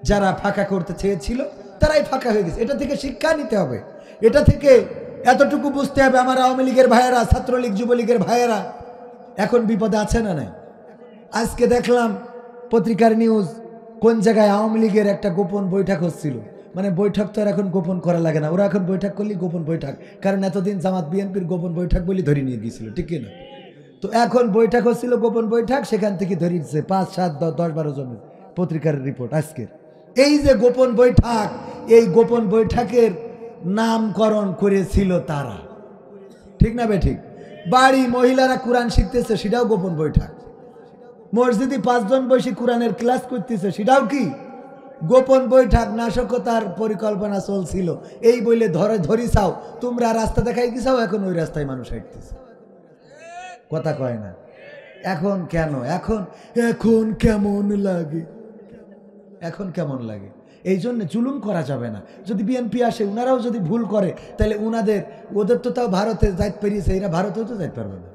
যারা ফাঁকা করতে চেয়েছিল তারাই ফাঁকা হয়ে গেছে। এটা থেকে শিক্ষা নিতে হবে, এটা থেকে এতটুকু বুঝতে হবে আমার আওয়ামী লীগের ভাইয়েরা, ছাত্রলীগ যুবলীগের ভাইয়েরা এখন বিপদে আছে না নাই। আজকে দেখলাম পত্রিকার নিউজ, কোন জায়গায় আওয়ামী লীগের একটা গোপন বৈঠক হচ্ছিল। মানে বৈঠক তো আর এখন গোপন করা লাগে না, ওরা এখন বৈঠক করলে গোপন বৈঠক, কারণ এতদিন জামাত বিএনপির গোপন বৈঠক বলে ধরে নিয়ে গিয়েছিল, ঠিক কিনা? তো এখন বৈঠক হচ্ছিল গোপন বৈঠক, সেখান থেকে ধরিয়েছে 5, 7, 10, 12 জনের পত্রিকার রিপোর্ট আজকের। এই যে গোপন বৈঠক, এই গোপন বৈঠকের নামকরণ করেছিল তারা, ঠিক না বে ঠিক? বাড়ি মহিলারা কোরআন শিখতেছে, সেটাও গোপন বৈঠক। মসজিদে 5 জন বসে কোরআনের ক্লাস করতেছে, সেটাও কি গোপন বৈঠক। নাশকতার পরিকল্পনা চলছিল, এই বলে ধরি চাও তোমরা রাস্তা দেখাই দিছাও, এখন ওই রাস্তায় মানুষ হাঁটতেছে, কথা কয় না। এখন কেন, এখন কেমন লাগে, এখন কেমন লাগে? এই জন্য জুলুম করা যাবে না। যদি বিএনপি আসে, ওনারাও যদি ভুল করে, তাহলে ওদের তো তাও ভারতে যাইতে পেরিয়েছে, এরা ভারতেও তো যাইতে পারবে না।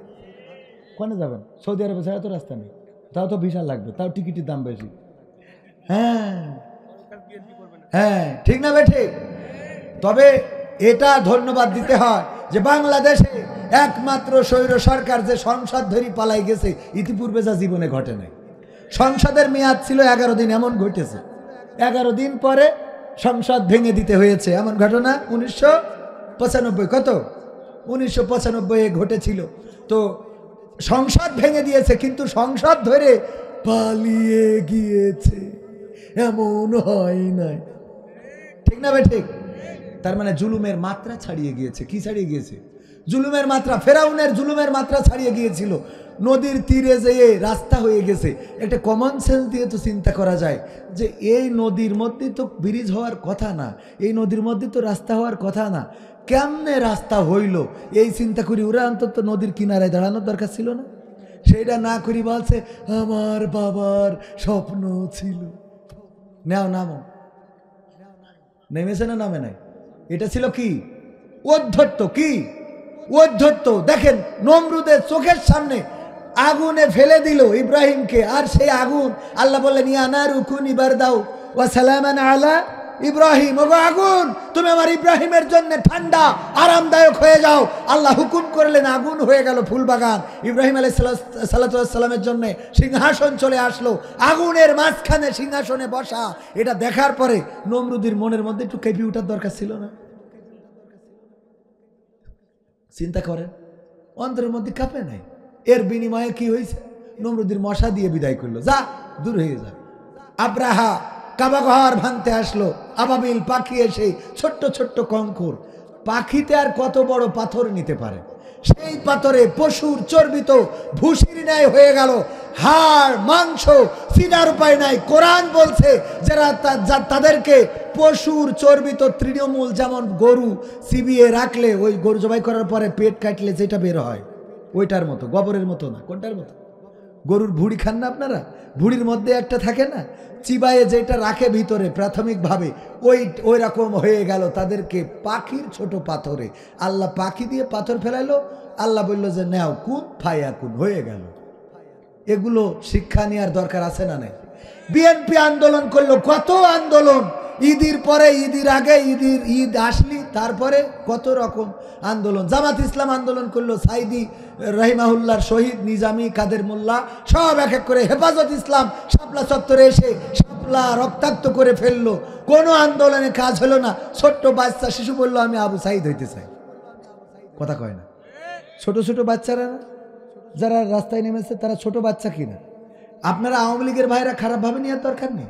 কোনে যাবেন? সৌদি আরবে ছাড়া তো রাস্তা নেই, তাও তো ভিসা লাগবে, তাও টিকিটের দাম বেশি। হ্যাঁ হ্যাঁ, ঠিক না বে ঠিক? তবে এটা ধন্যবাদ দিতে হয় যে বাংলাদেশে একমাত্র স্বৈর সরকার যে সংসদ ধরি পালাই গেছে, ইতিপূর্বে যা জীবনে ঘটে নাই। সংসদের মেয়াদ ছিল 11 দিন, এমন ঘটেছে 11 দিন পরে সংসদ ভেঙে দিতে হয়েছে, এমন ঘটনা 1995 কত 1995 ঘটেছিল। তো সংসদ ভেঙে দিয়েছে, কিন্তু সংসদ ধরে পালিয়ে গিয়েছে, এমন হয় নাই, ঠিক না বে ঠিক? তার মানে জুলুমের মাত্রা ছাড়িয়ে গিয়েছে। কি ছাড়িয়ে গিয়েছে? জুলুমের মাত্রা। ফেরাউনের জুলুমের মাত্রা ছাড়িয়ে গিয়েছিল, নদীর তীরে যেয়ে রাস্তা হয়ে গেছে। একটা কমন সেন্স দিয়ে তো চিন্তা করা যায় যে এই নদীর মধ্যে তো ব্রিজ হওয়ার কথা না, এই নদীর মধ্যে তো রাস্তা হওয়ার কথা না, কেমনে রাস্তা হইল? এই চিন্তা করি ওরা অন্তত নদীর কিনারায় দাঁড়ানোর দরকার ছিল না। সেইটা না করি বলছে আমার বাবার স্বপ্ন ছিল। নাও নামো, নেমেছে না নামে নাই? এটা ছিল কি? অধ্যত্ত। কি অধ্যত্ত? দেখেন নমরুদের চোখের সামনে আগুনে ফেলে দিল ইব্রাহিমকে, আর সেই আগুন আল্লাহ বললেন ইয়া নারু কুনি বারদাও ওয়া সালামান আলা ইব্রাহিম। ওগো আগুন, তুমি আমার ইব্রাহিমের জন্য ঠান্ডা আরামদায়ক হয়ে যাও। আল্লাহ হুকুম করলেন, আগুন হয়ে গেল ফুলবাগান। ইব্রাহিম আলাইহিসসালামের জন্য সিংহাসন চলে আসলো, আগুনের মাঝখানে সিংহাসনে বসা। এটা দেখার পরে নমরুদের মনের মধ্যে একটু কেঁপে ওঠার দরকার ছিল না? চিন্তা করেন, অন্তরের মধ্যে কাঁপে নাই। এর বিনিময়ে কি হয়েছে? নমরুদের মশা দিয়ে বিদায় করলো, যা দূর হয়ে যা। আব্রাহা কাবা ঘর ভাঙতে আসলো, আবাবিল পাখি এসে ছোট্ট ছোট্ট কঙ্কর। পাখিতে আর কত বড় পাথর নিতে পারে? সেই পাথরে পশুর চর্বিত ভুসির ন্যায় হয়ে গেল, হাড় মাংস চিনার উপায় নাই। কোরআন বলছে যারা তাদেরকে পশুর চর্বিত তৃণমূল, যেমন গরু চিবিয়ে রাখলে ওই গরু জবাই করার পরে পেট কাটলে যেটা বের হয় ওইটার মতো, গোবরের মতো না। কোনটার মতো? গরুর ভুড়ি খান না আপনারা? ভুড়ির মধ্যে একটা থাকে না, চিবায়ে যেটা রাখে ভিতরে প্রাথমিকভাবে, ওই রকম হয়ে গেল তাদেরকে পাখির ছোট পাথরে। আল্লাহ পাখি দিয়ে পাথর ফেলাইলো, আল্লাহ বলল যে নাও কুন ফায়াকুন, হয়ে গেল। এগুলো শিক্ষা নেওয়ার দরকার আছে না নাই? বিএনপি আন্দোলন করলো, কত আন্দোলন, ঈদের পরে, ঈদের আগে, ঈদ আসলি তারপরে কত রকম আন্দোলন। জামাত ইসলাম আন্দোলন করলো, সাইদি রহিমাহুল্লাহর শহীদ নিজামী, কাদের মোল্লা সব এক এক করে। হেফাজত ইসলাম শাপলা চত্বরে এসে শাপলা রক্তাক্ত করে ফেললো, কোনো আন্দোলনে কাজ হলো না। ছোট্ট বাচ্চা শিশু বললো আমি আবু সাইদ হইতে চাই, কথা কয় না? ছোট ছোট বাচ্চারা যারা রাস্তায় নেমেছে তারা ছোট বাচ্চা কিনা? আপনারা আওয়ামী লীগের ভাইরা খারাপভাবে নেওয়ার দরকার নেই,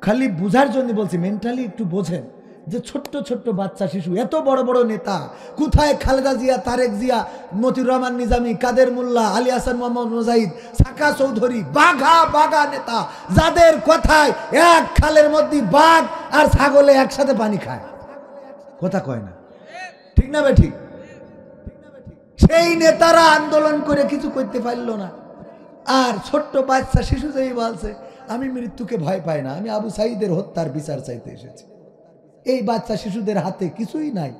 খালি বুঝার জন্য বলছি, মেন্টালি একটু বোঝেন যে ছোট্ট ছোট্ট বাচ্চা শিশু, এত বড় বড় নেতা কোথায়? খালেদা জিয়া, তারেক জিয়া, মতিউর রহমান নিজামী, কাদের মোল্লা, আলী হাসান মোহাম্মদ মুজাহিদ, সাকা চৌধুরী, বাঘা বাঘা নেতা, যাদের কথায় এক খালের মধ্যে বাঘ আর ছাগলে একসাথে পানি খায়, কথা কয় না? ঠিক না বে ঠিক? সেই নেতারা আন্দোলন করে কিছু করতে পারলো না, আর ছোট্ট বাচ্চা শিশু যেই বলছে আমি মৃত্যুকে ভয় পাই না, আমি আবু সাইদের হত্যার বিচার চাইতে এসেছি। এই বাচ্চা শিশুদের হাতে কিছুই নাই,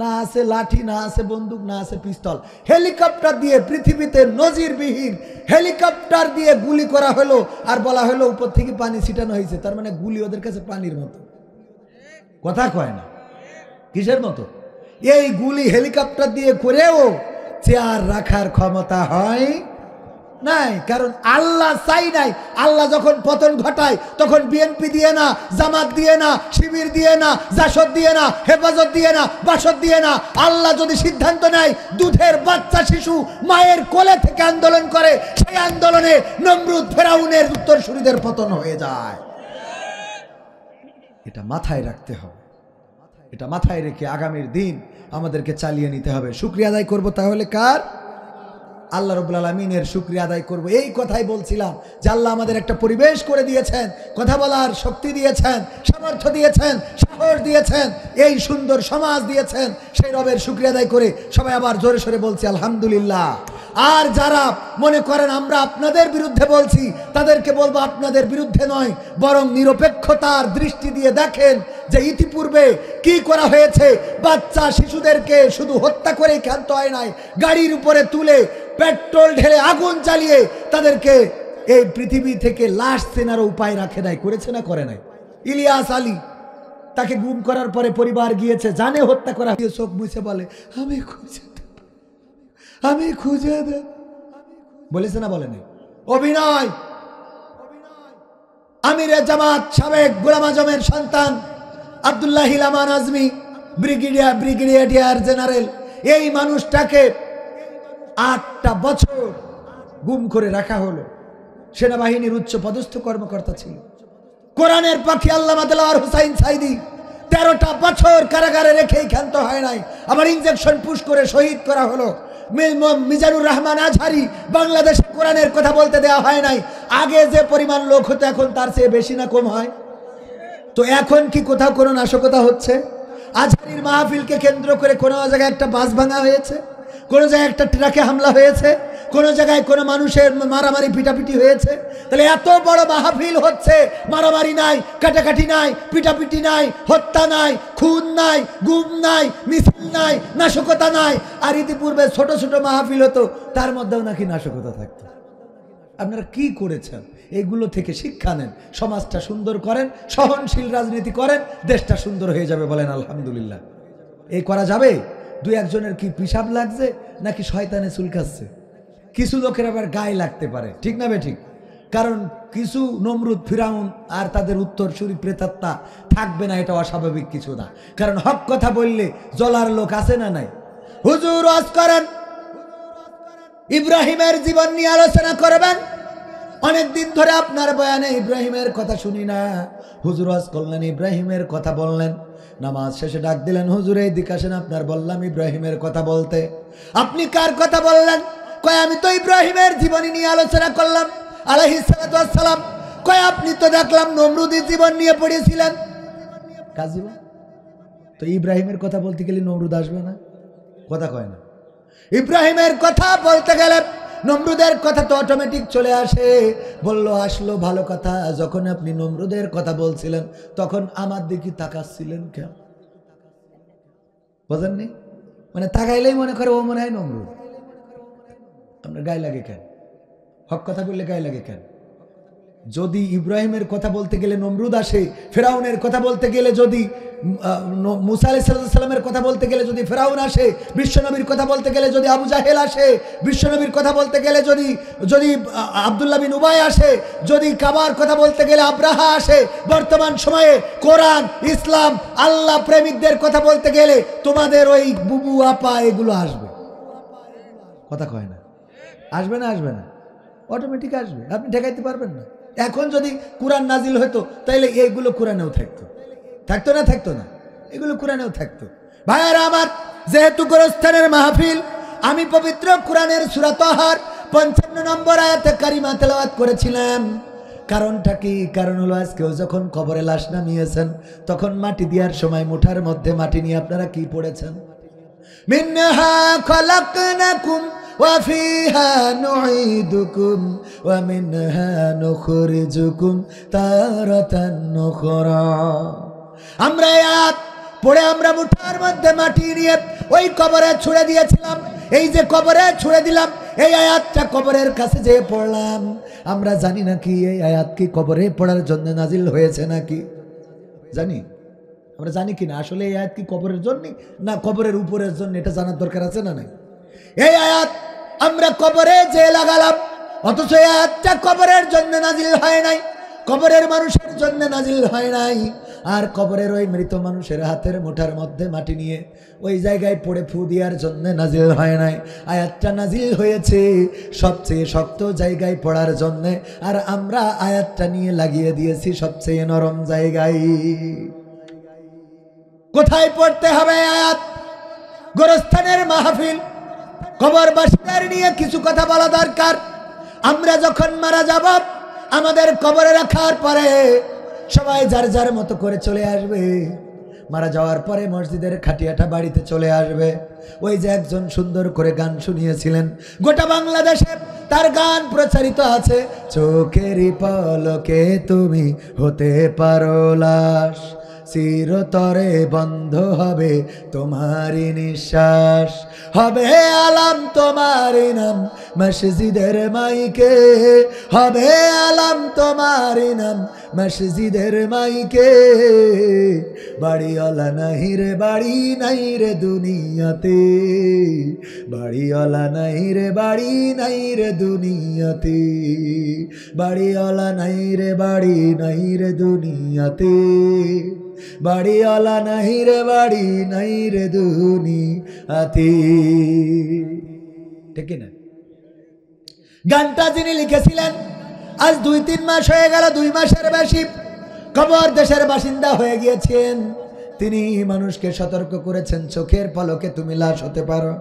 না আছে লাঠি, না আছে বন্দুক, না আছে পিস্তল। হেলিকপ্টার দিয়ে, পৃথিবীতে নজিরবিহীন হেলিকপ্টার দিয়ে গুলি করা হলো, আর বলা হলো উপর থেকে পানি ছিটানো হয়েছে। তার মানে গুলি ওদের কাছে পানির মতো। কথা কয় না? কিসের মতো? এই গুলি হেলিকপ্টার দিয়ে করেও চেয়ার রাখার ক্ষমতা হয় নাই, কারণ আল্লাহ চাই নাই। আল্লাহ যখন পতন ঘটায় তখন বিএনপি দিয়ে না, জামাত দিয়ে না, শিবির দিয়ে না, জাসদ দিয়ে না, হেফাজত দিয়ে না, বাসদ দিয়ে না। আল্লাহ যদি সিদ্ধান্ত নেয় দুধের বাচ্চা শিশু মায়ের কোলে থেকে আন্দোলন করে, সেই আন্দোলনে নমরুদ ফেরাউনের উত্তরসূরিদের পতন হয়ে যায়। এটা মাথায় রাখতে হবে। এটা মাথায় রেখে আগামীর দিন আমাদেরকে চালিয়ে নিতে হবে। শুকরিয়া আদায় করব তাহলে কার? আল্লাহ রাব্বুল আলামিনের শুকরিয়া আদায় করব। এই কথাই বলছিলাম যে আল্লাহ আমাদের একটা পরিবেশ করে দিয়েছেন, কথা বলার শক্তি দিয়েছেন, সামর্থ্য দিয়েছেন, সাহস দিয়েছেন, এই সুন্দর সমাজ দিয়েছেন। সেই রবের শুকরিয়া আদায় করে সবাই আবার জোরে সোরে বলছি আলহামদুলিল্লাহ। আর যারা মনে করেন আমরা আপনাদের বিরুদ্ধে বলছি, তাদেরকে বলবো আপনাদের বিরুদ্ধে নয়, বরং নিরপেক্ষতার দৃষ্টি দিয়ে দেখেন যে ইতিপূর্বে কি করা হয়েছে। বাচ্চা শিশুদেরকে শুধু হত্যা করেই ক্ষান্ত হয় নাই, গাড়ির উপরে তুলে পেট্রোল ঢেলে আগুন জ্বালিয়ে তাদেরকে এই পৃথিবী থেকে লাশ চেনার উপায় রাখে নাই। করেছে না করে নাই? ইলিয়াস আলী, তাকে গুম করার পরে পরিবার গিয়েছে, জানে হত্যা করা হয়েছে, চোখ মুছে বলে আমি খুঁজে দেব। বলেছে না বলে নাই? অভিনয়। আমিরে জামাত সাবেক গোলাম আজমের সন্তান আব্দুল্লাহ আমান আজমি, ব্রিগেডিয়ার জেনারেল, এই মানুষটাকে 8টা বছর গুম করে রাখা হলো। সেনাবাহিনীর উচ্চ পদস্থ কর্মকর্তা ছিল। কোরআনের পাখি আল্লামা দেলোয়ার হোসাইন সাইদি 13টা বছর কারাগারে রেখেই ক্ষান্ত হয় নাই। আমার ইনজেকশন পুশ করে শহীদ করা হলো। মিজানুর রহমান আজহারি, বাংলাদেশে কোরআনের কথা বলতে দেওয়া হয় নাই। আগে যে পরিমাণ লোক হতো এখন তার চেয়ে বেশি না কম হয়? তো এখন কি কোথাও কোনো নাশকতা হচ্ছে? আজহারির মাহফিলকে কেন্দ্র করে কোনো জায়গায় একটা বাস ভাঙা হয়েছে, কোনো জায়গায় একটা ট্রাকে হামলা হয়েছে, কোনো জায়গায় কোনো মানুষের মারামারি পিটাপিটি হয়েছে। তাহলে এত বড় মাহফিল হচ্ছে, মারামারি নাই, কাটাকাটি নাই, পিটাপিটি নাই, হত্যা নাই, খুন নাই, গুম নাই, মিছিল নাই, নাশকতা নাই। আর ইতিপূর্বে ছোট ছোট মাহফিল হতো, তার মধ্যেও নাকি নাশকতা থাকতো। আপনারা কি করেছেন? এগুলো থেকে শিক্ষা নেন, সমাজটা সুন্দর করেন, সহনশীল রাজনীতি করেন, দেশটা সুন্দর হয়ে যাবে। বলেন আলহামদুলিল্লাহ। এই করা যাবে? 2-1 কি পিশাব লাগছে নাকি শয়তানে চুলকাচ্ছে? কিছু লোকের আবার গায়ে লাগতে পারে, ঠিক না বে ঠিক? কারণ কিছু নমরুদ ফিরাউন আর তাদের উত্তরসূরি প্রেতাত্মা থাকবে না, এটা অস্বাভাবিক কিছু না। কারণ হক কথা বললে জ্বলার লোক আছে না নাই? হুজুর ওয়াজ করেন, ইব্রাহিমের জীবন নিয়ে আলোচনা করবেন। অনেকদিন ধরে আপনার বয়ানে ইব্রাহিমের কথা শুনি না। হুজুর ওয়াজ করলেন, ইব্রাহিমের কথা বললেন। নামাজ শেষে ডাক দিলেন, হুজুর এই দিকে আসেন, আপনার বললাম ইব্রাহিমের কথা বলতে। আপনি কার কথা বললেন? কয় আমি তো ইব্রাহিমের জীবনী নিয়ে আলোচনা করলাম আলাইহিস সালাতু ওয়াস সালাম। কয় আপনি তো দেখলাম নমরুদের জীবন নিয়ে পড়েছিলেন। কার জীবন? তো ইব্রাহিমের কথা বলতে গেলে নমরুদ আসবে না? কথা কয় না। ইব্রাহিমের কথা বলতে গেলে নমরুদের কথা তো অটোমেটিক চলে আসে। বললো আসলো ভালো কথা, যখন আপনি নমরুদের কথা বলছিলেন তখন আমার দিকে তাকাচ্ছিলেন কেন? বোঝেননি? মানে তাকাইলেই মনে করে ও মনে হয় নমরুদ। আপনার গায়ে লাগে কেন? হক কথা বললে গায়ে লাগে কেন? যদি ইব্রাহিমের কথা বলতে গেলে নমরুদ আসে, ফেরাউনের কথা বলতে গেলে যদি মুসা আলাইহিস সালামের কথা বলতে গেলে যদি ফেরাউন আসে, বিশ্বনবীর কথা বলতে গেলে যদি আবু জাহেল আসে, বিশ্বনবীর কথা বলতে গেলে যদি আব্দুল্লাহ বিন উবাই আসে, যদি কাবার কথা বলতে গেলে আব্রাহা আসে, বর্তমান সময়ে কোরআন, ইসলাম, আল্লাহ প্রেমিকদের কথা বলতে গেলে তোমাদের ওই বুবু আপা এগুলো আসবে। কথা কয় না? আসবে না? আসবে না? অটোমেটিক আসবে, আপনি ঠেকাইতে পারবেন না। এখন যদি কোরআন নাজিল হতো তাহলে এইগুলো কোরআনেও থাকতো, থাকতো না? থাকতো না? এগুলো কোরআনেও থাকতো। ভাইয়ারা আমার, যেহেতু গোরস্থানের মাহফিল, আমি পবিত্র কোরআনের সূরা তাহার 55 নম্বর আয়াতে কারিমা তেলাওয়াত করেছিলাম। কারণটা কি? কারণ হলো আজকেও যখন কবরে লাশ নামিয়েছেন তখন মাটি দেওয়ার সময় মুঠার মধ্যে মাটি নিয়ে আপনারা কি পড়েছেন? মিনহা খলাকনাকুম وفيها نعيدكم ومنها نخرجكم تارة أخرى। আমরা আয়াত পড়ে আমরা মুঠার মধ্যে মাটি নিয়ে ওই কবরে ছুঁড়ে দিয়েছিলাম। এই যে কবরে ছুঁড়ে দিলাম, এই আয়াতটা কবরের কাছে যেয়ে পড়লাম। আমরা জানি নাকি এই আয়াত কি কবরে পড়ার জন্য নাজিল হয়েছে নাকি? জানি? আমরা জানি কিনা আসলে এই আয়াত কি কবরের জন্য না কবরের উপরের জন্য, এটা জানার দরকার আছে না নাই? এই আয়াত আমরা কবরে যে লাগালাম, অথচ এই আয়াতটা কবরের জন্য নাজিল হয় নাই, কবরের মানুষের জন্য নাজিল হয় নাই। আর কবরের ওই মৃত মানুষের হাতের মুঠার মধ্যে মাটি নিয়ে ওই জায়গায় পড়ে ফু দেওয়ার জন্য নাজিল হয় নাই। আয়াতটা নাজিল হয়েছে সবচেয়ে শক্ত জায়গায় পড়ার জন্য, আর আমরা আয়াতটা নিয়ে লাগিয়ে দিয়েছি সবচেয়ে নরম জায়গায়। কোথায় পড়তে হবে আয়াত? গোরস্থানের মাহফিল, কবরবাসীদের নিয়ে কিছু কথা বলা দরকার। আমরা যখন মারা যাব, আমাদের কবরে রাখার পরে সবাই যার যার মতো করে চলে আসবে। মারা যাওয়ার পরে মসজিদের খাটিয়াটা বাড়িতে চলে আসবে। ওই যে একজন সুন্দর করে গান শুনিয়েছিলেন, গোটা বাংলাদেশে তার গান প্রচারিত আছে, চোখেরই পলকে তুমি হতে পারো লাশ, চিরতরে বন্ধ হবে তোমারই নিঃশ্বাস, হবে আলাম তোমারই নাম মসজিদের মাইকে, হবে আলাম তোমারই নাম মসজিদের মাইকে। বাড়িওয়ালা নাই রে বাড়ি নাই রে দুনিয়াতে, বাড়িওয়ালা নাই রে বাড়ি নাই রে দুনিয়াতে, বাড়িওয়ালা নাই রে বাড়ি নাই রে দুনিয়াতে, বাড়িওয়ালা নাই রে বাড়ি নাই রে দুনিয়াতে। ঠিক না? গানটা যিনি লিখেছিলেন আজ 2-3 মাস হয়ে গেল, 2 মাসের বেশি কবর দেশের বাসিন্দা হয়ে গিয়েছেন। তিনি মানুষকে সতর্ক করেছেন, চোখের পলকে তুমি লাশ হতে পারো,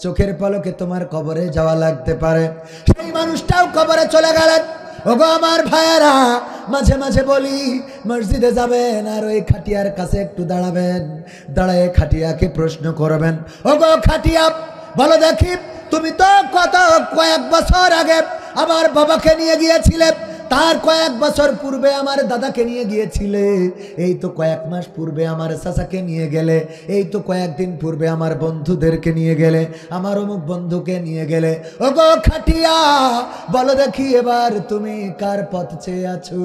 চোখের পলকে তোমার কবরে যাওয়া লাগতে পারে। সেই মানুষটাও কবরে চলে গেলেন। ওগো আমার ভাইয়েরা, মাঝে মাঝে বলি মসজিদে যাবেন আর ওই খাটিয়ার কাছে একটু দাঁড়াবেন, দাঁড়ায় খাটিয়াকে প্রশ্ন করবেন, ওগো খাটিয়া বলো দেখি, তুমি তো কয়েক বছর আগে আমার বাবাকে নিয়ে গিয়েছিলে, তার কয়েক বছর পূর্বে আমার দাদাকে নিয়ে গিয়েছিলে, এই তো কয়েক মাস পূর্বে আমার চাচাকে নিয়ে গেলে, এই তো কয়েকদিন পূর্বে আমার বন্ধুদেরকে নিয়ে গেলে, আমার অমুক বন্ধুকে নিয়ে গেলে। ওগো খাটিয়া বলো দেখি, এবার তুমি কার পথ চেয়ে আছো?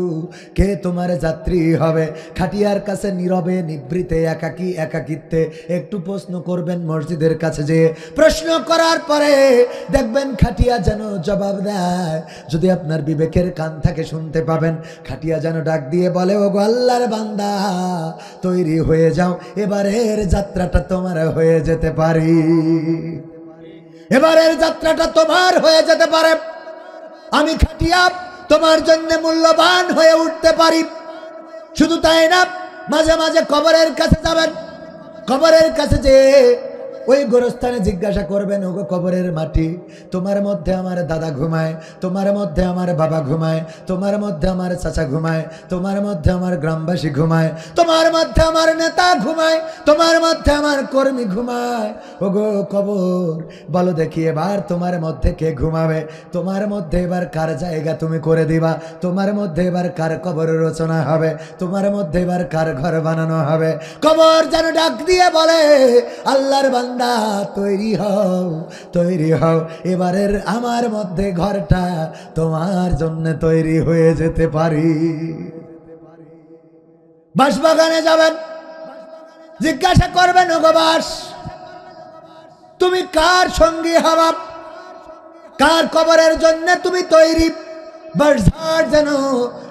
কে তোমার যাত্রী হবে? খাটিয়ার কাছে নীরবে নিভৃতে একাকিত্বে একটু প্রশ্ন করবেন মসজিদের কাছে, যে প্রশ্ন করার পরে দেখবেন খাটিয়া যেন জবাব দেয়। যদি আপনার বিবেকের কান থাকে শুনতে পাবেন খাটিয়া যেন ডাক দিয়ে বলে, ওগো আল্লাহর বান্দা তৈরি হয়ে যাও, এবারের যাত্রাটা তোমার হয়ে যেতে পারে, এবারের যাত্রাটা তোমার হয়ে যেতে পারে। আমি খাটিয়া তোমার জন্য মূল্যবান হয়ে উঠতে পারি। শুধু তাই না, মাঝে মাঝে কবরের কাছে যাবেন, কবরের কাছে যে ওই গোরস্থানে জিজ্ঞাসা করবেন, ওগো কবরের মাটি, তোমার মধ্যে আমার দাদা ঘুমায়, তোমার মধ্যে আমার বাবা ঘুমায়, তোমার মধ্যে আমার চাচা ঘুমায়, তোমার মধ্যে আমার গ্রামবাসী ঘুমায়, তোমার মধ্যে আমার নেতা ঘুমায়, তোমার মধ্যে আমার কর্মী ঘুমায়। ওগো কবর বলো দেখি, এবার তোমার মধ্যে কে ঘুমাবে? তোমার মধ্যে এবার কার জায়গা তুমি করে দিবা? তোমার মধ্যে এবার কার কবর রচনা হবে? তোমার মধ্যে এবার কার ঘর বানানো হবে? কবর যেন ডাক দিয়ে বলে, আল্লাহর বান্দা তৈরি হও, তৈরি হও, এবারের আমার মধ্যে ঘরটা তোমার জন্য তৈরি হয়ে যেতে পারি। বাঁশবাগানে যাবেন, জিজ্ঞাসা করবেন, ওগো বাঁশ, তুমি কার সঙ্গী হবা? কার কবরের জন্য তুমি তৈরি? বাঁশঝাড় যেন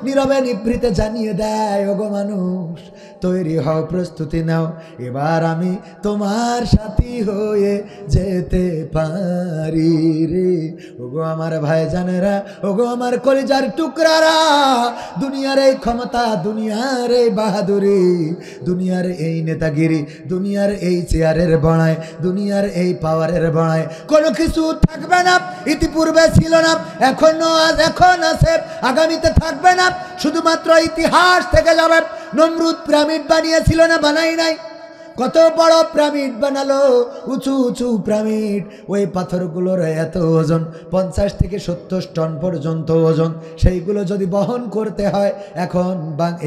নীরবে নিভৃতে জানিয়ে দেয়, ওগো মানুষ তৈরি হও, প্রস্তুতি নাও, এবার আমি তোমার সাথী হয়ে যেতে পারি রে। ওগো আমার ভাইজানেরা, ওগো আমার কলিজার টুকরারা, দুনিয়ার এই ক্ষমতা, দুনিয়ার এই বাহাদুরি, দুনিয়ার এই নেতাগিরি, দুনিয়ার এই চেয়ারের বড়ায়, দুনিয়ার এই পাওয়ারের বড়ায় কোনো কিছু থাকবে না। ইতিপূর্বে ছিল না, এখনো এখন আছে, আগামীতে থাকবে না, শুধুমাত্র ইতিহাস থেকে যাবে। নমরুদ পিরামিড বানিয়েছিল না? বানাই নাই। কত বড় পিরামিড বানালো, উঁচু উঁচু পিরামিড। ওই পাথরগুলোর এত ওজন, 50 থেকে 70 টন পর্যন্ত ওজন। সেইগুলো যদি বহন করতে হয়, এখন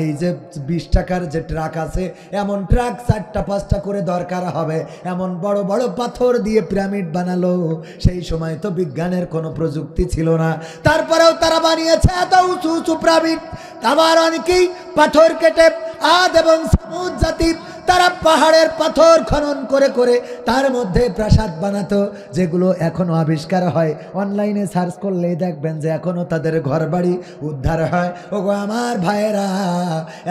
এই যে 20 টাকার যে ট্রাক আছে, এমন ট্রাক 4টা 5টা করে দরকার হবে। এমন বড় বড় পাথর দিয়ে পিরামিড বানালো। সেই সময় তো বিজ্ঞানের কোনো প্রযুক্তি ছিল না, তারপরেও তারা বানিয়েছে এত উঁচু উঁচু পিরামিড। আবার অনেকেই পাথর কেটে আদ এবং সামুদ জাতি তারা পাহাড়ের পাথর খনন করে করে তার মধ্যে প্রাসাদ বানাতো, যেগুলো এখনো আবিষ্কার হয়। অনলাইনে সার্চ করলেই দেখবেন যে এখনো তাদের ঘরবাড়ি উদ্ধার হয়। ওগো আমার ভাইয়েরা,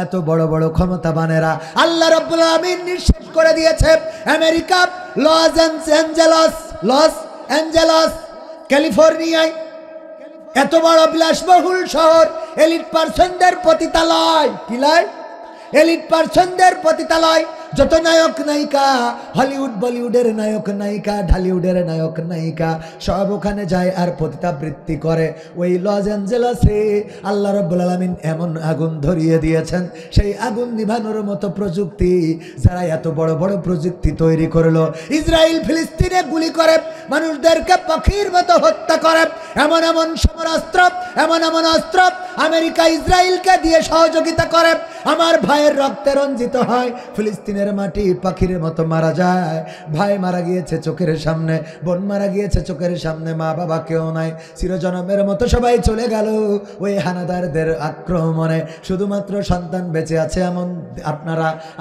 এত বড় বড় ক্ষমতাবানেরা আল্লাহ রাব্বুল আমিন নিঃশেষ করে দিয়েছে। আমেরিকা লস অ্যাঞ্জেলস ক্যালিফোর্নিয়ায় এত বড় বিলাসবহুল শহর, এলিট পার্সনদের পতিতালয়। কি লাই? এলিট পার্সনদের পতিতালয়। যত নায়ক নায়িকা, হলিউড বলিউডের নায়ক নায়িকা, ঢালিউডের নায়ক নায়িকা সব ওখানে যায় আর পতিতাবৃত্তি করে। ওই লস অ্যাঞ্জেলসে আল্লাহ রাব্বুল আলামিন এমন আগুন ধরিয়ে দিয়েছেন, সেই আগুন নিভানোর মতো প্রযুক্তি যারা এত বড় বড় প্রযুক্তি তৈরি করলো। ইসরায়েল ফিলিস্তিনে গুলি করে মানুষদেরকে পাখির মতো হত্যা করে। এমন এমন সমরাস্ত্র, এমন এমন অস্ত্র আমেরিকা ইসরায়েলকে দিয়ে সহযোগিতা করে। আমার ভাইয়ের রক্তে রঞ্জিত হয়, ফিলিস্তিনের মাটি পাখির মতো মারা যায়। ভাই মারা গিয়েছে চোখের সামনে, বোন মারা গিয়েছে চোখের সামনে, মা বাবা কেউ নাই, চিরজনমের মতো সবাই চলে গেল ওই হানাদারদের আক্রমণে। শুধুমাত্র সন্তান বেঁচে আছে, এমন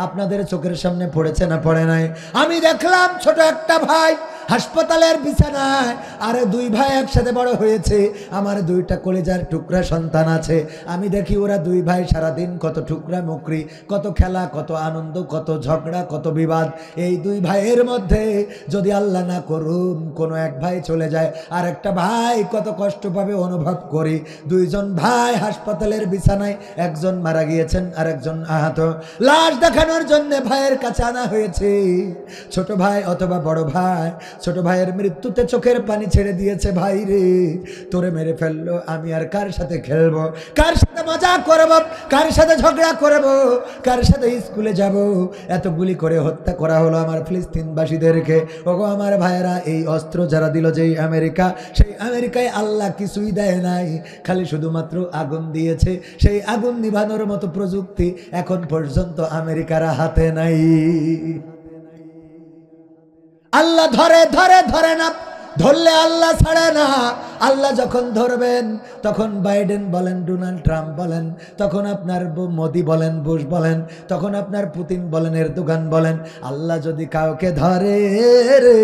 আপনাদের চোখের সামনে পড়েছে না পড়ে নাই? আমি দেখলাম ছোট একটা ভাই হাসপাতালের বিছানায়, আরে 2 ভাই একসাথে বড় হয়েছে। আমার 2টা কলিজার টুকরা সন্তান আছে। আমি দেখি ওরা 2 ভাই সারাদিন কত টুকরা মুকরি, কত খেলা, কত আনন্দ, কত ঝগড়া, কত বিবাদ। এই 2 ভাইয়ের মধ্যে যদি আল্লাহ না করুন কোনো এক ভাই চলে যায়, আর একটা ভাই কত কষ্ট পাবে অনুভব করি। 2 জন ভাই হাসপাতালের বিছানায়, একজন মারা গিয়েছেন আর একজন আহত। লাশ দেখানোর জন্য ভাইয়ের কাছে আনা হয়েছে। ছোট ভাই অথবা বড় ভাই ছোট ভাইয়ের মৃত্যুতে চোখের পানি ছেড়ে দিয়েছে। ভাই রে, তোরে মেরে ফেললো, আমি আর কার সাথে খেলবো, কার সাথে মজা করব, কার সাথে ঝগড়া করব, কার সাথে স্কুলে যাব? এত গুলি করে হত্যা করা হলো আমার ফিলিস্তিনবাসীদেরকে। ওগো আমার ভাইয়েরা, এই অস্ত্র যারা দিল যেই আমেরিকা, সেই আমেরিকায় আল্লাহ কিছুই দেয় নাই, খালি শুধুমাত্র আগুন দিয়েছে। সেই আগুন নিভানোর মতো প্রযুক্তি এখন পর্যন্ত আমেরিকার হাতে নাই। আল্লাহ ধরে ধরে ধরে না, ধরলে আল্লাহ ছাড়ে না। আল্লাহ যখন ধরবেন তখন বাইডেন বলেন, ডোনাল্ড ট্রাম্প বলেন, তখন আপনার মোদি বলেন, বুশ বলেন, তখন আপনার পুতিন বলেন, এরদোগান বলেন। আল্লাহ যদি কাউকে ধরে রে,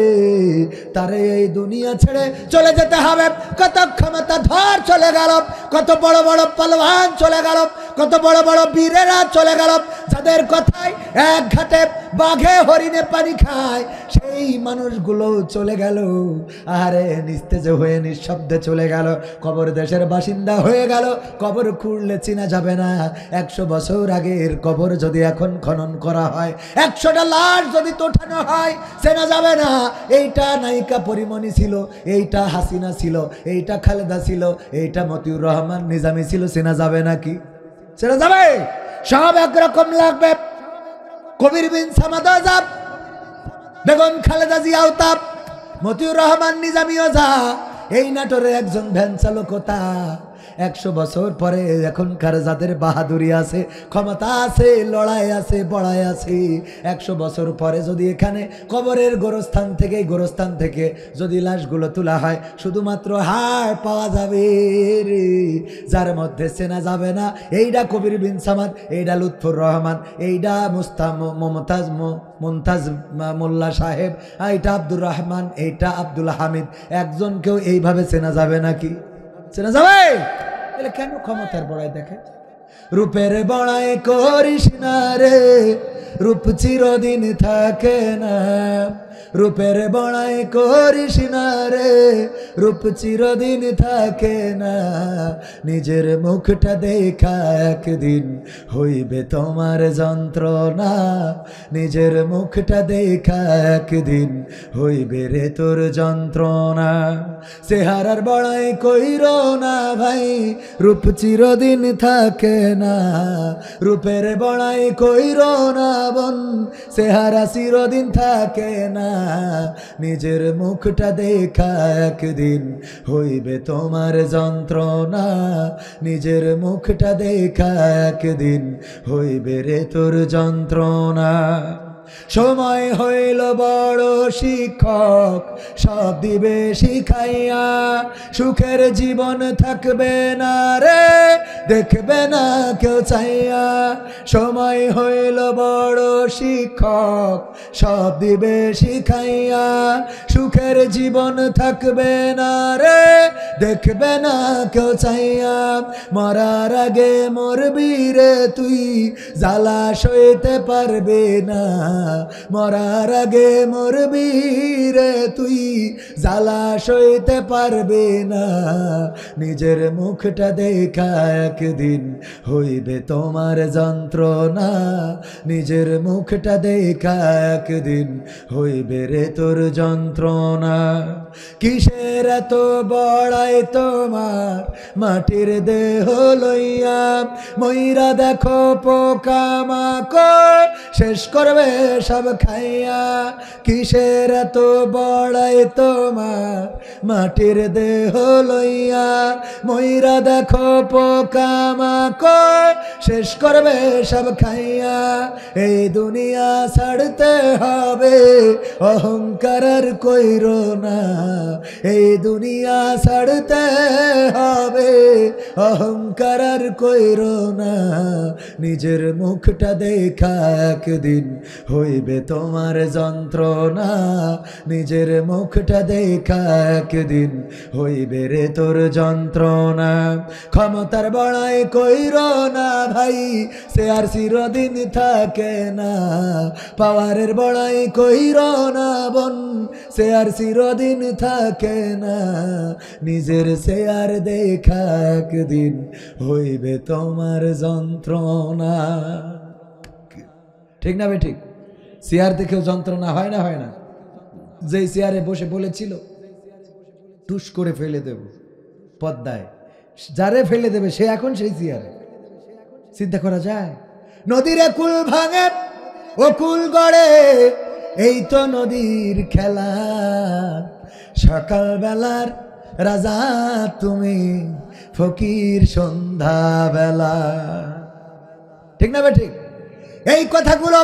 তারে এই দুনিয়া ছেড়ে চলে যেতে হবে। কত ক্ষমতা ধর চলে গেল, কত বড় বড় পালোয়ান চলে গেল, কত বড় বড় বীরেরা চলে গেল, যাদের কথায় এক ঘাটে বাঘে হরিণে পানি খায়, সেই মানুষগুলো চলে গেল। আরে নিস্তেজ হয়ে নিঃশব্দে চলে গেল, কবর দেশের বাসিন্দা হয়ে গেল। কবর খুঁড়লে চিনা যাবে না। 100 বছর আগের কবর যদি এখন খনন করা হয়, 100টা লাশ যদি তোঠানো হয়, চেনা যাবে না। এইটা নায়িকা পরিমণি ছিল, এইটা হাসিনা ছিল, এইটা খালেদা ছিল, এইটা মতিউর রহমান নিজামী ছিল, চেনা যাবে নাকি? চেনা যাবে? সব একরকম লাগবে। কবির বিন সামাদ আজাব, বেগম খালেদা জিয়াও তাপ, মতিউর রহমান নিজামীও যা। এই নাটোরের একজন ভ্যান চালকও তা। 100 বছর পরে এখনকার যাদের বাহাদুরি আছে, ক্ষমতা আছে, লড়াই আছে, বড়াই আছে, 100 বছর পরে যদি এখানে কবরের গোরস্থান থেকে যদি লাশগুলো তোলা হয়, শুধুমাত্র হাড় পাওয়া যাবে রে, যার মধ্যে চেনা যাবে না। এইটা কবির বিন সামাদ, এইটা লুৎফুর রহমান, এইটা মুমতাজ মোল্লা সাহেব, এইটা আব্দুর রহমান, এইটা আব্দুল হামিদ। একজনকেও এইভাবে চেনা যাবে নাকি? চেনা যাবে? তাহলে কেন ক্ষমতার বড়াই দেখে? রূপের বড়াই করিস না রে, রূপ চিরদিন থাকে না। রূপের বড়াই করিস না রে, রূপ চিরদিন থাকে না। নিজের মুখটা দেখা একদিন হইবে তোমার যন্ত্রণা, নিজের মুখটা দেখা একদিন হইবে রে তোর যন্ত্রণা। চেহারার বড়াই কইরো না ভাই, রূপ চিরদিন থাকে না। রূপের বড়াই কইরো না বোন, চেহারা চিরদিন থাকে না। নিজের মুখটা দেখা একদিন হইবে তোমার যন্ত্রণা, নিজের মুখটা দেখা একদিন হইবে রে তোর যন্ত্রণা। সময় হইল বড় শিক্ষক, সব দিবে শিখাইয়া। সুখের জীবন থাকবে না রে, দেখবে না কেউ চাইয়া। সময় হইল বড় শিক্ষক, সব দিবে শিখাইয়া। সুখের জীবন থাকবে না রে, দেখবে না কেউ চাইয়া। মরার আগে মরবি রে তুই, জ্বালা সইতে পারবে না। মরার আগে মরবি রে তুই, জ্বালা সইতে পারবে না। নিজের মুখটা দেখা একদিন হইবে তোমার যন্ত্রণা, নিজের মুখটা দেখা একদিন হইবে রে তোর যন্ত্রণা। কিসের এত বড়াই তোমার মাটির দেহ লইয়া, মইরা দেখো পোকামাকড় শেষ করবে সব খাইয়া। কিসের এত বড়াই তোমার মাটির দেহ লইয়া, মইরা দেখো পোকামাকড় শেষ করবে সব খাইয়া। এই দুনিয়া ছাড়তে হবে, অহংকার আর কইরো না। এই দুনিয়া ছাড়তে হবে, অহংকার আর কইরো না। নিজের মুখটা দেখা একদিন হইবে তোমার যন্ত্রণা, নিজের মুখটা দেখা একদিন হইবে রে তোর যন্ত্রণা। ক্ষমতার বড়াই কইরো না ভাই, সে আর চিরদিন থাকে না। পাওয়ারের বড়াই কইরো না বোন, সে আর চিরদিন থাকে না। নিজের সে আর দেখা একদিন হইবে তোমার যন্ত্রণা। ঠিক না বে ঠিক? চেয়ার দেখেও যন্ত্রণা হয় না? হয় না? যেই চেয়ারে বসে বলেছিল টুস করে ফেলে দেব পদ্মায়, যারে ফেলে দেবে সে এখন সেই চেয়ারে। চিন্তা করা যায়? নদীরে কুল ভাঙে ও কুল গড়ে, এই তো নদীর খেলা। সকাল বেলার রাজা তুমি, ফকির সন্ধ্যা বেলা। ঠিক না বে ঠিক? এই কথাগুলো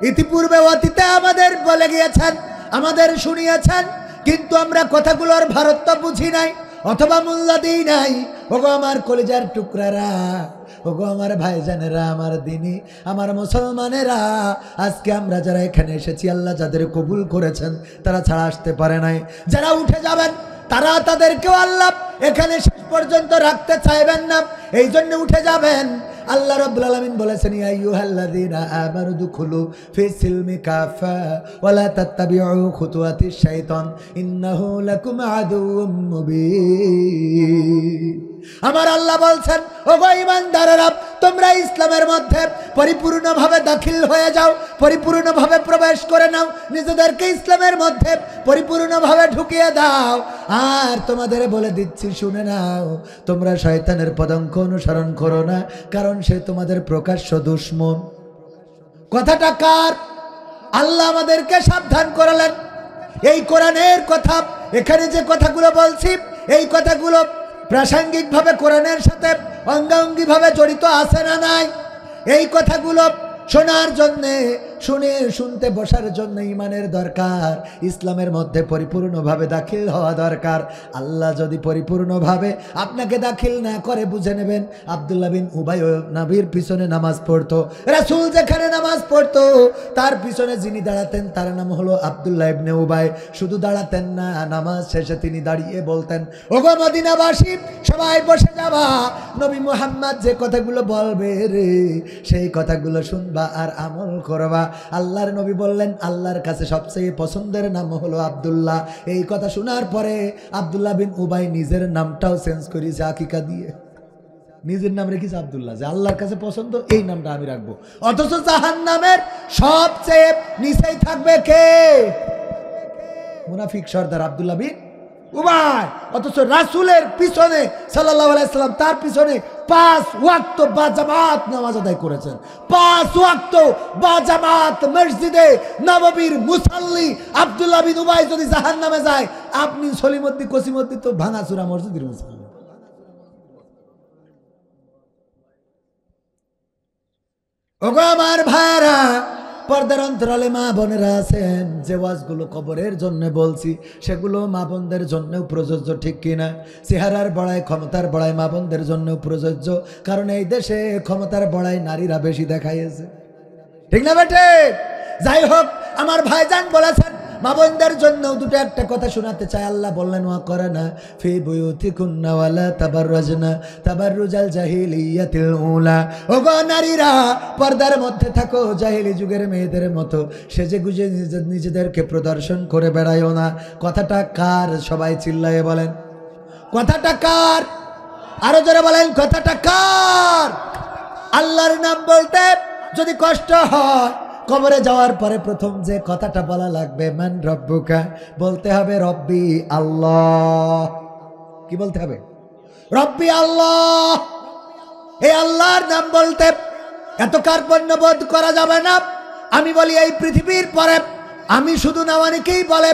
ইতিপূর্বে অতীতে আমাদের বলে গিয়েছেন, আমাদের শুনিয়েছেন, কিন্তু আমরা কথাগুলোর ভারত বুঝি নাই অথবা মূল্য দিই নাই। ওগো আমার কলিজার টুকরারা, ওগো আমার ভাইজানেরা, আমার দিনী, আমার মুসলমানেরা, আজকে আমরা যারা এখানে এসেছি, আল্লাহ যাদের কবুল করেছেন তারা ছাড়া আসতে পারে নাই। যারা উঠে যাবেন তারা তাদেরকেও আল্লাহ এখানে শেষ পর্যন্ত রাখতে চাইবেন না, এই জন্য উঠে যাবেন। আল্লাহ রাব্বুল আলামিন বলেছেন, ইয়া আইয়ুহাল্লাযীনা আমানু দুখুলু ফিস সিলমি কাফা ওয়া লা তাত্তাবিউ খুতুওয়াতিশ শাইতান ইন্নাহু লাকুম আদুউম মুবিন। আমার আল্লাহ বলছেন, ওগো ঈমানদারেরা, তোমরা ইসলামের মধ্যে পরিপূর্ণভাবে দাখিল হয়ে যাও, পরিপূর্ণভাবে প্রবেশ করে নাও, নিজেদেরকে ইসলামের মধ্যে পরিপূর্ণভাবে ঢুকিয়ে দাও। আর তোমাদের বলে দিচ্ছি, শুনে নাও, তোমরা শয়তানের পদাঙ্ক অনুসরণ করো না, কারণ সে তোমাদের প্রকাশ্য দুশমন। কথাটা কার? আল্লাহ আমাদেরকে সাবধান করালেন। এই কোরআনের কথা, এখানে যে কথাগুলো বলছি, এই কথাগুলো প্রাসঙ্গিকভাবে কোরআনের সাথে অঙ্গাঙ্গিভাবে জড়িত আছে না নাই? এই কথাগুলো শোনার জন্যে, শুনতে বসার জন্য ইমানের দরকার, ইসলামের মধ্যে পরিপূর্ণভাবে দাখিল হওয়া দরকার। আল্লাহ যদি পরিপূর্ণভাবে আপনাকে দাখিল না করে, বুঝে নেবেন, আব্দুল্লাহ বিন উবাই নবীর পিছনে নামাজ পড়তো, রাসূল যেখানে নামাজ পড়তো তার পিছনে যিনি দাঁড়াতেন তার নাম হলো আব্দুল্লাহ ইবনে উবাই। শুধু দাঁড়াতেন না, নামাজ শেষে তিনি দাঁড়িয়ে বলতেন, ওগো মদিনাবাসী সবাই বসে যাবা, নবী মুহাম্মদ যে কথাগুলো বলবে রে, সেই কথাগুলো শুনবা আর আমল করবা। আল্লাহর নবী বললেন আল্লাহর কাছে সবচেয়ে পছন্দের নাম হলো আব্দুল্লাহ। এই কথা শোনার পরে আব্দুল্লাহ বিন উবাই নিজের নামটাও চেঞ্জ করেছে আকিকা দিয়ে, নিজের নাম রেখেছে আব্দুল্লাহ, যে আল্লাহর কাছে পছন্দ এই নামটা আমি রাখবো। অথচ জাহান্নামের সবচেয়ে নিচেই থাকবে কে? মুনাফিক সর্দার আব্দুল্লাহ বিন উবাই। অথচ রাসূলের পিছনে সাল্লাল্লাহু আলাইহি সাল্লাম তার পিছনে 5 ওয়াক্ত বাজামাত নামাজ আদায় করেছেন। 5 ওয়াক্ত বাজামাত মসজিদে নববীর মুসাল্লি আব্দুল্লাহ বিন উবাই যদি জাহান্নামে যায়, আপনি সলিমুদ্দিন কসিমুদ্দিন তো ভাঙাচুরা মসজিদের মুসাল্লি। ওগো আমার ভাইরা, পর্দার অন্তরালে মা বোনেরা আছেন, যে ওয়াজগুলো কবরের জন্য বলছি সেগুলো মা বোনদের জন্যও প্রযোজ্য, ঠিক কিনা? চেহারার বড়াই ক্ষমতার বড়াই মা বোনদের জন্যও প্রযোজ্য, কারণ এই দেশে ক্ষমতার বড়াই নারীরা বেশি দেখাইছে, ঠিক না বেটে? যাই হোক, আমার ভাইজান বলেছেন মা বোনদের জন্য দুটো একটা কথা শোনাতে চাই। আল্লাহ বললেন ওয়া করানা ফি বুয়ুতিকুন্না ওয়ালা তাবাররাজনা তাবাররুজাল জাহিলিয়াতিল উলা। ওগো নারীরা, পর্দার মধ্যে থাকো, জাহিলি যুগের মেয়েদের মতো সেজে গুজে নিজেদেরকে প্রদর্শন করে বেড়াইও না। কথাটা কার? সবাই চিল্লায়ে বলেন কথাটা কার? আরো জোরে বলেন কথাটা কার? আল্লাহর নাম বলতে যদি কষ্ট হয়, কবরে যাওয়ার পরে প্রথম যে কথাটা বলা লাগবে মান রব্বুকা, বলতে হবে রব্বি আল্লাহ। কি বলতে হবে? রব্বি আল্লাহ। এই আল্লাহর নাম বলতে এত কার্পণ্যবোধ করা যাবে না। আমি বলি এই পৃথিবীর পরে আমি শুধু না, অনেকেই বলে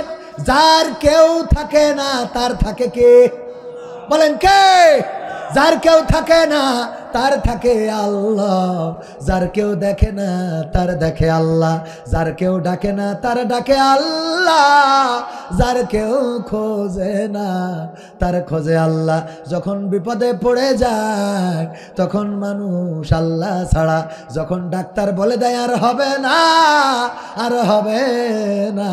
যার কেউ থাকে না তার থাকে কে? বলেন কে? যার কেউ থাকে না তার থাকে আল্লাহ, যার কেউ দেখে না তার দেখে আল্লাহ, যার কেউ ডাকে না তার ডাকে আল্লাহ, যার কেউ খোঁজে না তার খোঁজে আল্লাহ। যখন বিপদে পড়ে যায় তখন মানুষ আল্লাহ ছাড়া, যখন ডাক্তার বলে দেয় আর হবে না, আর হবে না,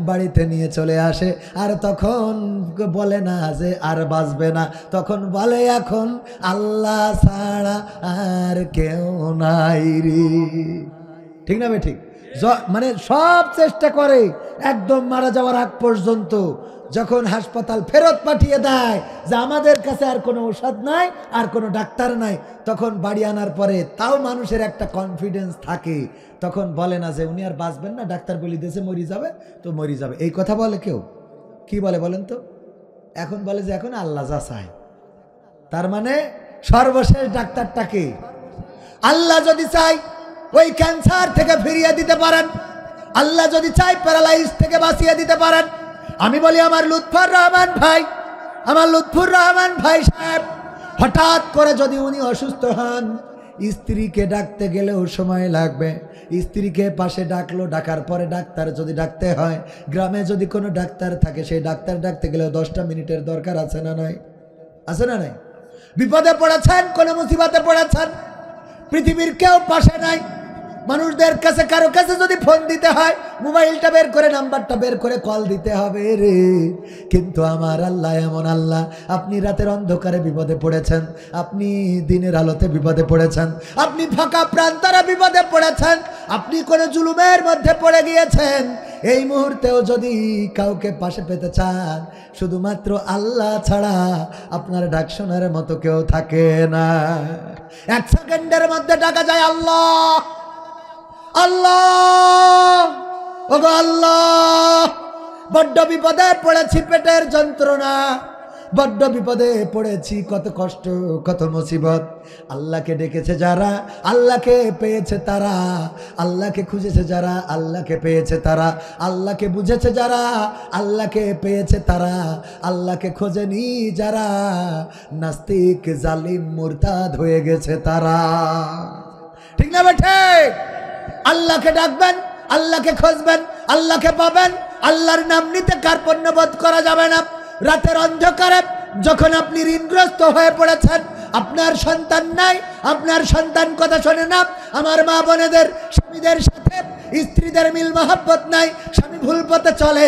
বাড়িতে নিয়ে চলে আসে, আর তখন বলে না যে আর বাঁচবে না, তখন বলে এখন আল্লাহ ছাড়া আর কেউ নাই রে, ঠিক না বে? ঠিক। মানে সব চেষ্টা করে একদম মারা যাওয়ার আগ পর্যন্ত, যখন হাসপাতাল ফেরত পাঠিয়ে দেয় যে আমাদের কাছে আর কোনো ঔষধ নাই, আর কোনো ডাক্তার নাই, তখন বাড়ি আনার পরে তাও মানুষের একটা কনফিডেন্স থাকে, তখন বলে না যে উনি আর বাঁচবেন না, ডাক্তার বলে দিয়েছে মরি যাবে তো মরি যাবে। এই কথা বলে কেউ? কি বলে বলেন তো? এখন বলে যে এখন আল্লাহ যা চায়। তার মানে সর্বশেষ ডাক্তারটাকে আল্লাহ যদি চাই ওই ক্যান্সার থেকে ফিরিয়ে দিতে পারেন, আল্লাহ যদি চাই প্যারালাইজ থেকে বাঁচিয়ে দিতে পারেন। আমি বলি আমার লুৎফর রহমান ভাই, আমার লুৎফুর রহমান ভাই সাহেব, হঠাৎ করে যদি উনি অসুস্থ হন, স্ত্রীকে ডাকতে গেলেও সময় লাগবে। স্ত্রীকে পাশে ডাকলো, ডাকার পরে ডাক্তার যদি ডাকতে হয়, গ্রামে যদি কোনো ডাক্তার থাকে সেই ডাক্তার ডাকতে গেলেও 10টা মিনিটের দরকার আছে না নাই? আছে না নাই? বিপদে পড়েছেন, কোনো মুসিবতে পড়েছেন, পৃথিবীর কেউ পাশে নাই, মানুষদের কাছে কারো কাছে যদি ফোন দিতে হয় মোবাইলটা বের করে নাম্বারটা বের করে কল দিতে হবে রে। কিন্তু আমার আল্লাহ এমন আল্লাহ, আপনি রাতের অন্ধকারে বিপদে পড়েছেন, আপনি দিনের আলোতে বিপদে পড়েছেন, আপনি ফাঁকা প্রান্তরে বিপদে পড়েছেন, আপনি কোনো জুলুমের মধ্যে পড়ে গিয়েছেন, এই মুহূর্তেও যদি কাউকে পাশে পেতে চান, শুধুমাত্র আল্লাহ ছাড়া আপনার ডাক শোনার মতো কেউ থাকে না। 1 সেকেন্ডের মধ্যে ডাকা যায় আল্লাহ আল্লাহ, ওগো আল্লাহ, বড্ড বিপদে পড়েছি, পেটের যন্ত্রণা, বড্ড বিপদে পড়েছি, কত কষ্ট কত মুসিবত। আল্লাহকে ডেকেছে যারা আল্লাহকে পেয়েছে তারা, আল্লাহকে খুঁজেছে যারা আল্লাহকে পেয়েছে তারা, আল্লাহকে বুঝেছে যারা আল্লাহকে পেয়েছে তারা, আল্লাহকে খোঁজেনি যারা নাস্তিক জালিম মুরতাদ হয়ে গেছে তারা, ঠিক না বেঠে? আল্লাহকে ডাকবেন, আল্লাহকে খুঁজবেন, আল্লাহকে পাবেন। আল্লাহর নাম নিতে কার্পণ্যবোধ করা যাবে না। রাতের অন্ধকারে যখন আপনি ঋণগ্রস্ত হয়ে পড়েছেন, আপনার সন্তান নাই, আপনার সন্তান কথা শোনে না, আমার মা বোনেদের স্বামীদের সাথে স্ত্রীদের মিল মহব্বত নাই, স্বামী ভুল পথে চলে,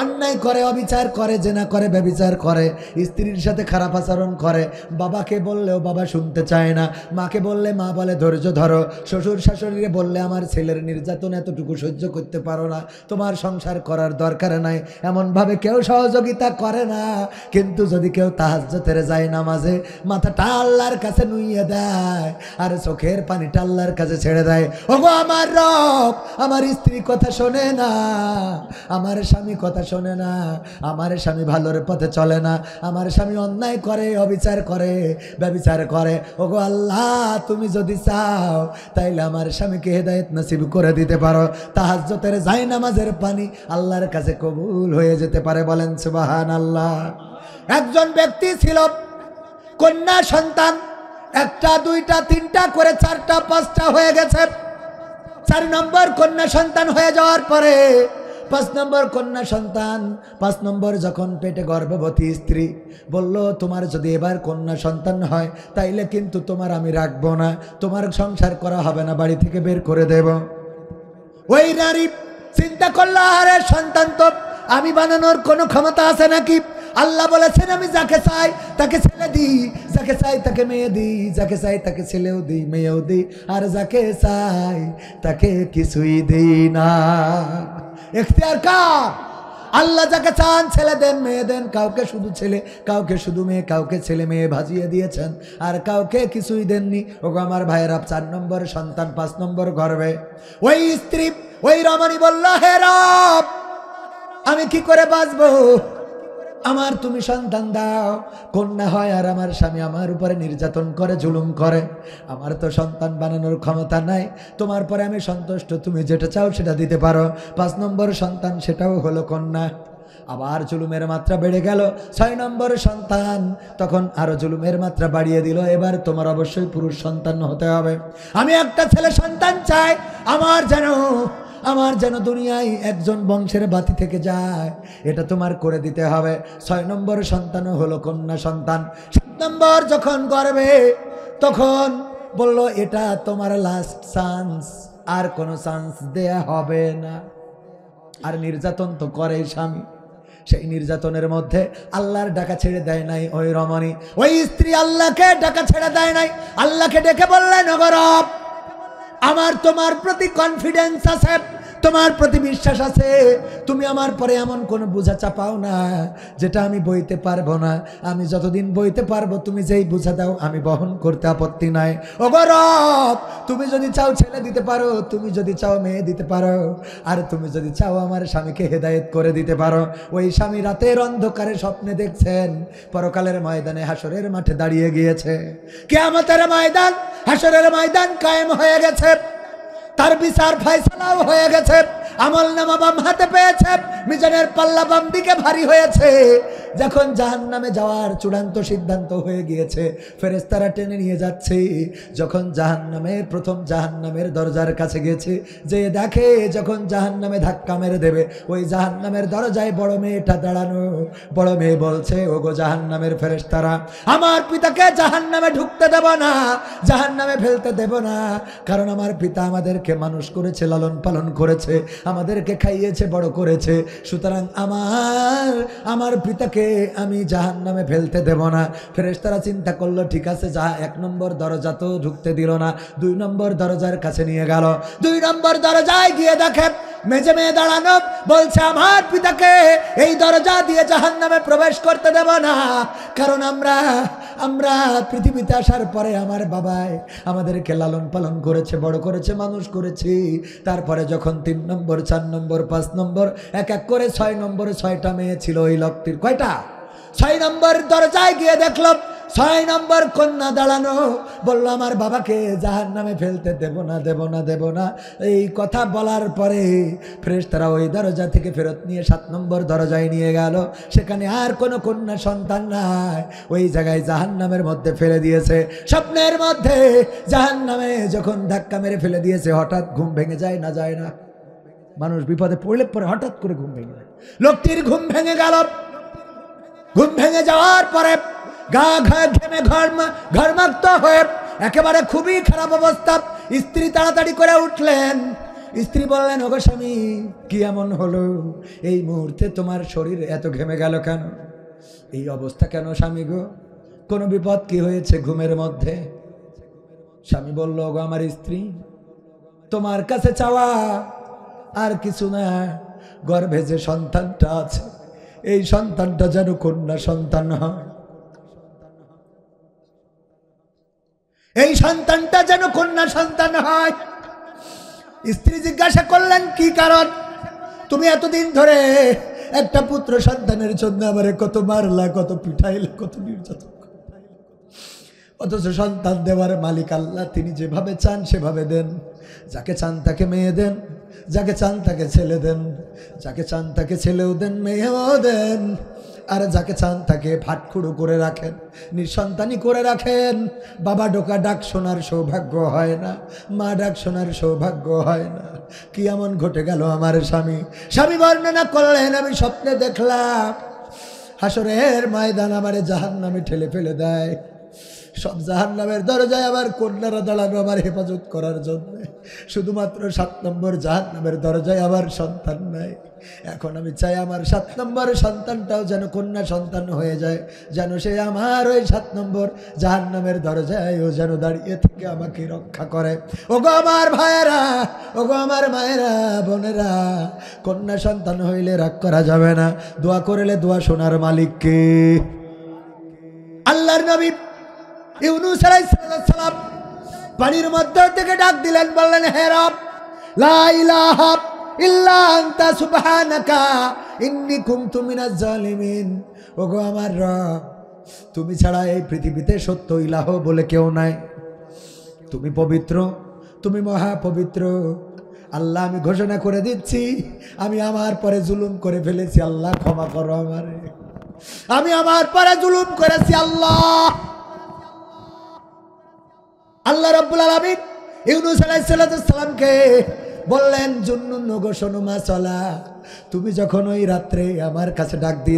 অন্যায় করে, অবিচার করে, জেনা করে, ব্যভিচার করে, স্ত্রীর সাথে খারাপ আচরণ করে, বাবাকে বললেও বাবা শুনতে চায় না, মাকে বললে মা বলে ধৈর্য ধরো, শ্বশুর শাশুড়িকে বললে আমার ছেলের নির্যাতন এতটুকু সহ্য করতে পারো না, তোমার সংসার করার দরকার নাই, এমনভাবে কেউ সহযোগিতা করে না। কিন্তু যদি কেউ তাহাজ্জুদের যায় নামাজে মাথাটা আল্লাহর কাছে নুইয়ে দেয় আর চোখের পানিটা আল্লাহর কাছে ছেড়ে দেয়, ওগো আমার রব, আমার স্ত্রী কথা শোনে না, আমার স্বামী কথা শোনে না, আমার স্বামী ভালোর পথে চলে না, আমার স্বামী অন্যায় করে, অবিচার করে, ব্যভিচার করে, ওগো আল্লাহ তুমি যদি চাও তাইলে আমার স্বামীকে হেদায়েত নসিব করে দিতে পারো, তাহাজ্জুদের যায় নামাজের পানি আল্লাহর কাছে কবুল হয়ে যেতে পারে। বলেন সুবহানাল্লাহ। একজন ব্যক্তি ছিল, কন্যা সন্তান, একটা দুইটা তিনটা করে চারটা পাঁচটা হয়ে গেছে। 4 নম্বর কন্যা সন্তান হয়ে যাওয়ার পরে 5 নম্বর কন্যা সন্তান, 5 নম্বর যখন পেটে গর্ভবতী স্ত্রী বলল, তোমার যদি এবার কন্যা সন্তান হয় তাইলে কিন্তু তোমার আমি রাখবো না, তোমার সংসার করা হবে না, বাড়ি থেকে বের করে দেব। ওই নারী চিন্তা করলো, আরে সন্তান তো আমি বানানোর কোনো ক্ষমতা আছে নাকি? আল্লাহ বলেছেন আমি যাকে চাই তাকে ছেলে দিই, যাকে চাই তাকে মেয়ে দিই, যাকে চাই তাকে ছেলেও দিই, মেয়েও দিই, আর যাকে চাই তাকে কিছুই দিই না। ইখতিয়ার কার? আল্লাহ যাকে চান ছেলে দেন, মেয়ে দেন, কাউকে শুধু ছেলে, কাউকে শুধু মেয়ে, কাউকে ছেলে মেয়ে ভাজিয়ে দিয়েছেন, আর কাউকে কিছুই দেননি। ওগো আমার ভাইয়েরা, 4 নম্বর সন্তান, 5 নম্বর গর্ভে ওই স্ত্রী, ওই রমণী বলল, হে রব, আমি কি করে বাঁচবো? আমার তুমি সন্তান দাও, কন্যা হয়, আর আমার স্বামী আমার উপরে নির্যাতন করে, জুলুম করে, আমার তো সন্তান বানানোর ক্ষমতা নাই, তোমার পরে আমি সন্তুষ্ট, তুমি যেটা চাও সেটা দিতে পারো। 5 নম্বর সন্তান, সেটাও হলো কন্যা। আবার জুলুমের মাত্রা বেড়ে গেল, 6 নম্বর সন্তান, তখন আরো জুলুমের মাত্রা বাড়িয়ে দিল, এবার তোমার অবশ্যই পুরুষ সন্তান হতে হবে, আমি একটা ছেলে সন্তান চাই, আমার যেন দুনিয়ায় একজন বংশের বাতি থেকে যায়, এটা তোমার করে দিতে হবে। 6 নম্বর সন্তানও হলো কন্যা সন্তান। 7 নম্বর যখন গর্ভে, তখন বলল, এটা তোমার লাস্ট চান্স, আর কোনো চান্স দেয়া হবে না। আর নির্যাতন তো করে স্বামী, সেই নির্যাতনের মধ্যে আল্লাহর ডাকা ছেড়ে দেয় নাই ওই রমণী, ওই স্ত্রী আল্লাহকে ডাকা ছেড়ে দেয় নাই, আল্লাহকে ডেকে বললেন, ওগো রব, আমার তোমার প্রতি কনফিডেন্স আছে, তোমার প্রতি বিশ্বাস আছে, তুমি আমার পরে এমন কোনো বোঝা চাপাও না যেটা আমি বইতে পারবো না, আমি যতদিন বইতে পারবো তুমি যেই বোঝা দাও আমি বহন করতে আপত্তি নাই। ওগো রব, তুমি যদি চাও ছেলে দিতে পারো, তুমি যদি চাও মেয়ে দিতে পারো, আর তুমি যদি চাও আমার স্বামীকে হেদায়েত করে দিতে পারো। ওই স্বামী রাতের অন্ধকারে স্বপ্নে দেখছেন পরকালের ময়দানে, হাসরের মাঠে দাঁড়িয়ে গিয়েছে, কিয়ামতের ময়দান, হাসরের ময়দান কায়েম হয়ে গেছে, তার বিচার ফয়সালাও হয়ে গেছে, আমলনামা বাম হাতে পেয়েছে, মিজানের পাল্লা বাম দিকে ভারী হয়েছে, যখন জাহান্নামে যাওয়ার চূড়ান্ত সিদ্ধান্ত হয়ে গিয়েছে, ফেরেশতারা টেনে নিয়ে যাচ্ছে, যখন প্রথম জাহান্নামের দরজার কাছে গেছে, যে দেখে যখন জাহান্নামে ধাক্কা মেরে দেবে, ওই জাহান্নামের দরজায় বড় মেয়েটা দাঁড়ানো, বড় মেয়ে বলছে, ওগো জাহান্নামের ফেরেশতারা, আমার পিতাকে জাহান্নামে ঢুকতে দেব না, জাহান্নামে ফেলতে দেব না, কারণ আমার পিতা আমাদেরকে মানুষ করেছে, লালন পালন করেছে, আমাদেরকে খাইয়েছে, বড় করেছে, সুতরাং আমার পিতাকে আমি জাহান্নামে ফেলতে দেব না। ফেরেশতারা চিন্তা করলো, ঠিক আছে, 1 নম্বর দরজা তো ঢুকতে দিল না, 2 নম্বর দরজার কাছে নিয়ে গেল, 2 নম্বর দরজায় গিয়ে দেখে মেজে মেয়ে দাঁড়ানো, বলছে, আমার পিতাকে এই দরজা দিয়ে জাহান্নামে প্রবেশ করতে দেব না, কারণ আমরা পৃথিবীতে আসার পরে আমার বাবাই আমাদেরকে লালন পালন করেছে, বড় করেছে, মানুষ করেছি, তারপরে যখন 3 নম্বর 4 নম্বর 5 নম্বর এক এক করে 6 নম্বরে 6টা মেয়ে ছিল ওই লোকটির। কয়টা? 6 নম্বর দরজায় গিয়ে দেখলো 6 নম্বর কন্যা দাঁড়ানো, বললো, আমার বাবাকে জাহান্নামে ফেলতে দেব না, দেব না, দেব না। এই কথা বলার পরে ফেরেশতারা ওই দরজা থেকে ফেরত নিয়ে 7 নম্বর দরজায় নিয়ে গেল, সেখানে আর কোনো কন্যা সন্তান নাই, ওই জায়গায় জাহান্নামের মধ্যে ফেলে দিয়েছে। স্বপ্নের মধ্যে জাহান্নামে যখন ধাক্কা মেরে ফেলে দিয়েছে, হঠাৎ ঘুম ভেঙে যায় না, যায় না, মানুষ বিপদে পড়লে পরে হঠাৎ করে ঘুম ভেঙে যায়, লোকটির ঘুম ভেঙে গেল। ঘুম ভেঙে যাওয়ার পরে গা ঘেমে ঘরমাক্ত হয়ে একেবারে খুবই খারাপ অবস্থা, স্ত্রী তাড়াতাড়ি করে উঠলেন, স্ত্রী বললেন, ওগো স্বামী, কি এমন হলো? এই মুহূর্তে তোমার শরীর এত ঘেমে গেল কেন? এই অবস্থা কেন স্বামী গো? কোনো বিপদ কি হয়েছে ঘুমের মধ্যে? স্বামী বলল, ওগো আমার স্ত্রী, তোমার কাছে চাওয়া আর কিছু না, গর্ভে যে সন্তানটা আছে এই সন্তানটা যেন কন্যা সন্তান হয়, এই সন্তানটা যেন কন্যা সন্তান হয়। স্ত্রী জিজ্ঞাসা করলেন, কি কারণ? তুমি এতদিন ধরে একটা পুত্র সন্তানের জন্য আমারে কত মারলা, কত পিঠাইলে, কত নির্যাতন, অথচ সন্তান দেওয়ার মালিক আল্লাহ, তিনি যেভাবে চান সেভাবে দেন। যাকে চান তাকে মেয়ে দেন, যাকে চান তাকে ছেলে দেন, যাকে চান তাকে ছেলেও দেন, মেয়েও দেন, আর যাকে চান তাকে ফাটখুড়ো করে রাখেন, নিঃসন্তানই করে রাখেন। বাবা ডাক শোনার সৌভাগ্য হয় না, মা ডাক শোনার সৌভাগ্য হয় না। কি এমন ঘটে গেল আমার স্বামী? স্বামী বর্ণনা করলেন, আমি স্বপ্নে দেখলাম হাসরের ময়দান আমারে জাহান্নামে ঠেলে ফেলে দেয়। সব জাহান্নামের দরজায় আবার কন্যারা দাঁড়ানো আমার হেফাজত করার জন্য, শুধুমাত্র 7 নম্বর জাহান্নামের দরজায় আবার সন্তান নাই। এখন আমি চাই আমার 7 নম্বর সন্তানটাও যেন কন্যা সন্তান হয়ে যায়, যেন সে আমার ওই 7 নম্বর জাহান্নামের দরজায় ও যেন দাঁড়িয়ে থেকে আমাকে রক্ষা করে। ওগো আমার ভাইয়েরা, ওগো আমার মায়েরা, বোনেরা, কন্যা সন্তান হইলে রাগ করা যাবে না। দোয়া করলে দোয়া শোনার মালিককে। আল্লাহর নবী ইউনূস আলাইহিস সালাম পানির মধ্য থেকে ডাক দিলেন, বললেন, হে রব, লা ইলাহা ইল্লা আনতা সুবহানাকা ইন্নী কুনতু মিনাজ জালিমিন। ওগো আমার রব, তুমি ছাড়া এই পৃথিবীতে সত্য ইলাহ বলে কেউ নাই। তুমি পবিত্র, তুমি মহা পবিত্র। আল্লাহ, আমি ঘোষণা করে দিচ্ছি, আমি আমার পরে জুলুম করে ফেলেছি, আল্লাহ ক্ষমা করো আমারে। আমি আমার পরে জুলুম করেছি, আল্লাহ। আল্লাহ রাব্বুল আলামিন ইউনূস আলাইহিস সালামকে বললেন, জুন্নুন, ওগো শোনো মাছওয়ালা, তুমি যখন ওই রাত্রে আমার কাছে ডাক দিয়ে